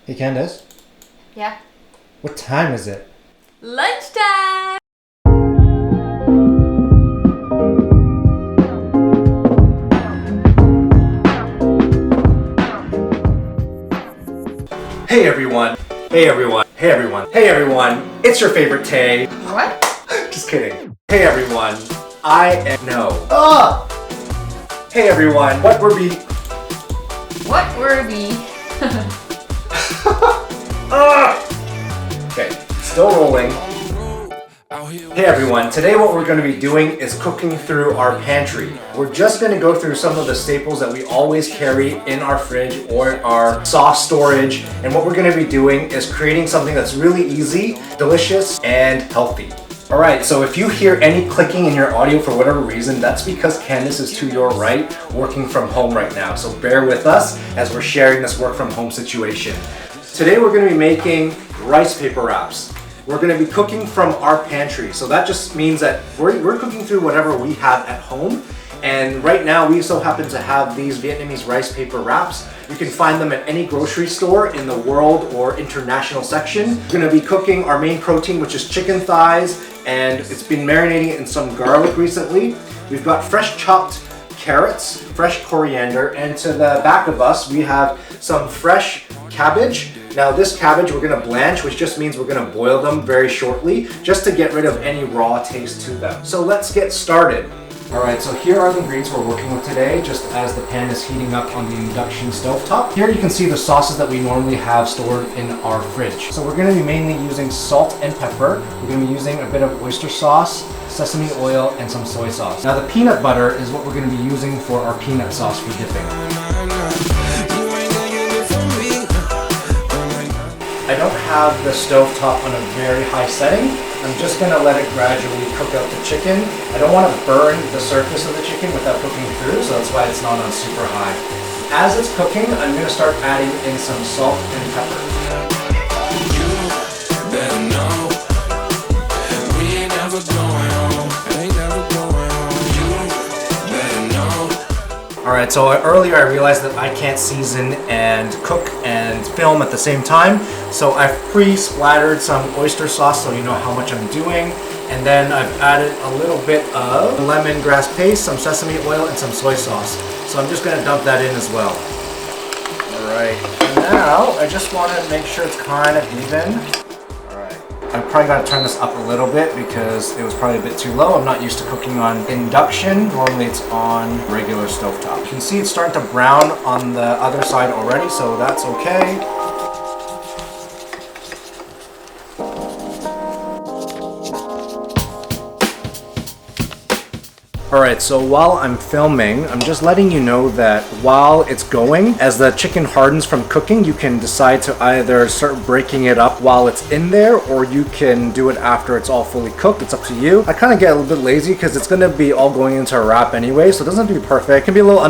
Hey Candace, Yeah. what time is it? Lunchtime! Hey everyone! Hey everyone! Hey everyone! Hey everyone! It's your favorite Tay. What? Just kidding. Hey everyone, I am no. Hey everyone, what were we? What were we? Okay, still rolling. Hey everyone, today what we're going to be doing is cooking through our pantry. We're just going to go through some of the staples that we always carry in our fridge or our sauce storage, and what we're going to be doing is creating something that's really easy, delicious, and healthy. Alright, so if you hear any clicking in your audio for whatever reason, that's because Candace is to your right working from home right now, so bear with us as we're sharing this work from home situation. Today we're going to be making rice paper wraps. We're going to be cooking from our pantry, so that just means that we're cooking through whatever we have at home. And right now we so happen to have these Vietnamese rice paper wraps. You can find them at any grocery store in the world or international section. We're going to be cooking our main protein, which is chicken thighs, and it's been marinating in some garlic recently. We've got fresh chopped carrots, fresh coriander, and to the back of us we have some fresh cabbage. Now this cabbage we're going to blanch, which just means we're going to boil them very shortly just to get rid of any raw taste to them. So let's get started. Alright, so here are the ingredients we're working with today, just as the pan is heating up on the induction stovetop. Here you can see the sauces that we normally have stored in our fridge. So we're going to be mainly using salt and pepper. We're going to be using a bit of oyster sauce, sesame oil, and some soy sauce. Now the peanut butter is what we're going to be using for our peanut sauce for dipping. I don't have the stovetop on a very high setting. I'm just going to let it gradually cook out the chicken. I don't want to burn the surface of the chicken without cooking through, so that's why it's not on super high. As it's cooking, I'm going to start adding in some salt and pepper. Alright, so earlier I realized that I can't season and cook and film at the same time, so I've pre-splattered some oyster sauce so you know how much I'm doing, and then I've added a little bit of lemongrass paste, some sesame oil, and some soy sauce. So I'm just going to dump that in as well. Alright, and now I just want to make sure it's kind of even. I probably got to turn this up a little bit because it was probably a bit too low. I'm not used to cooking on induction. Normally it's on regular stovetop. You can see it's starting to brown on the other side already, so that's okay. Alright, so while I'm filming, I'm just letting you know that while it's going, as the chicken hardens from cooking, you can decide to either start breaking it up while it's in there, or you can do it after it's all fully cooked. It's up to you. I kind of get a little bit lazy because it's going to be all going into a wrap anyway, so it doesn't have to be perfect. It can be a little, I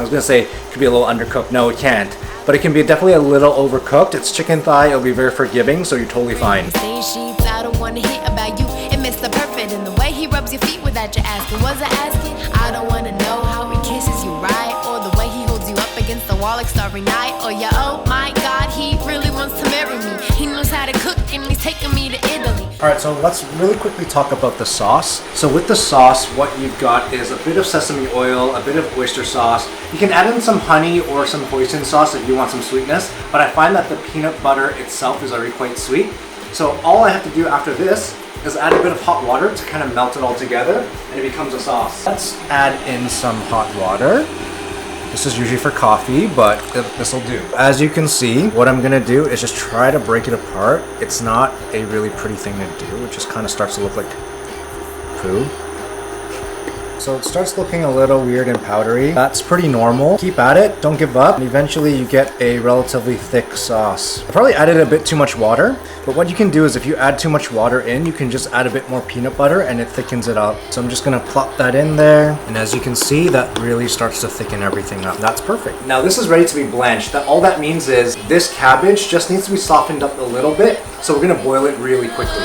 was going to say it could be a little undercooked. No, it can't. But it can be definitely a little overcooked. It's chicken thigh, it'll be very forgiving, so you're totally fine. I don't want to hear about you and Mr. Perfect and the way he rubs your feet without you asking. Was I asking? I don't want to know how he kisses you right, or the way he holds you up against the wall like Starry Night, or yeah, oh my God, he really wants to marry me. He knows how to cook and he's taking me to Italy. Alright, so let's really quickly talk about the sauce. So with the sauce, what you've got is a bit of sesame oil, a bit of oyster sauce. You can add in some honey or some hoisin sauce if you want some sweetness, but I find that the peanut butter itself is already quite sweet. So all I have to do after this is add a bit of hot water to kind of melt it all together, and it becomes a sauce. Let's add in some hot water. This is usually for coffee, but this will do. As you can see, what I'm gonna do is just try to break it apart. It's not a really pretty thing to do. It just kind of starts to look like poo. So it starts looking a little weird and powdery. That's pretty normal. Keep at it, don't give up, and eventually you get a relatively thick sauce. I probably added a bit too much water, but what you can do is if you add too much water in, you can just add a bit more peanut butter and it thickens it up. So I'm just gonna plop that in there, and as you can see, that really starts to thicken everything up. That's perfect. Now this is ready to be blanched. All that means is this cabbage just needs to be softened up a little bit, so we're gonna boil it really quickly.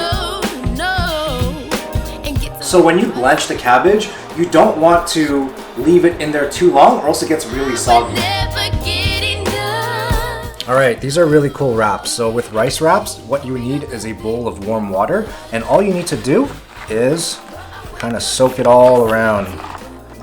So when you blanch the cabbage, you don't want to leave it in there too long or else it gets really soggy. All right, these are really cool wraps. So with rice wraps, what you need is a bowl of warm water, and all you need to do is kind of soak it all around.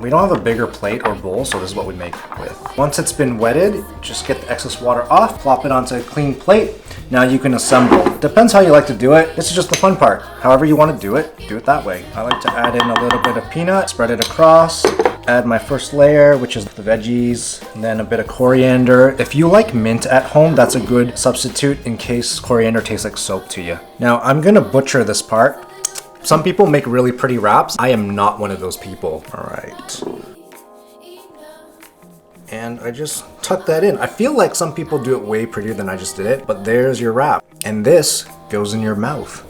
We don't have a bigger plate or bowl, so this is what we make with. Once it's been wetted, just get the excess water off, plop it onto a clean plate. Now you can assemble. Depends how you like to do it. This is just the fun part. However you want to do it that way. I like to add in a little bit of peanut, spread it across, add my first layer, which is the veggies, and then a bit of coriander. If you like mint at home, that's a good substitute in case coriander tastes like soap to you. Now I'm gonna butcher this part. Some people make really pretty wraps. I am not one of those people. All right. And I just tuck that in. I feel like some people do it way prettier than I just did it, but there's your wrap. And this goes in your mouth.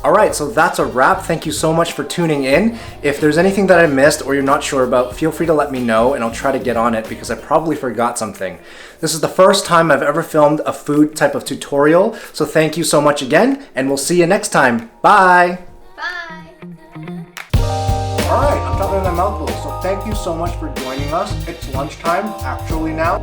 Alright, so that's a wrap. Thank you so much for tuning in. If there's anything that I missed or you're not sure about, feel free to let me know and I'll try to get on it because I probably forgot something. This is the first time I've ever filmed a food type of tutorial, so thank you so much again, and we'll see you next time. Bye! Bye. Alright, I'm talking to my mouth full, so thank you so much for joining us. It's lunchtime, actually now.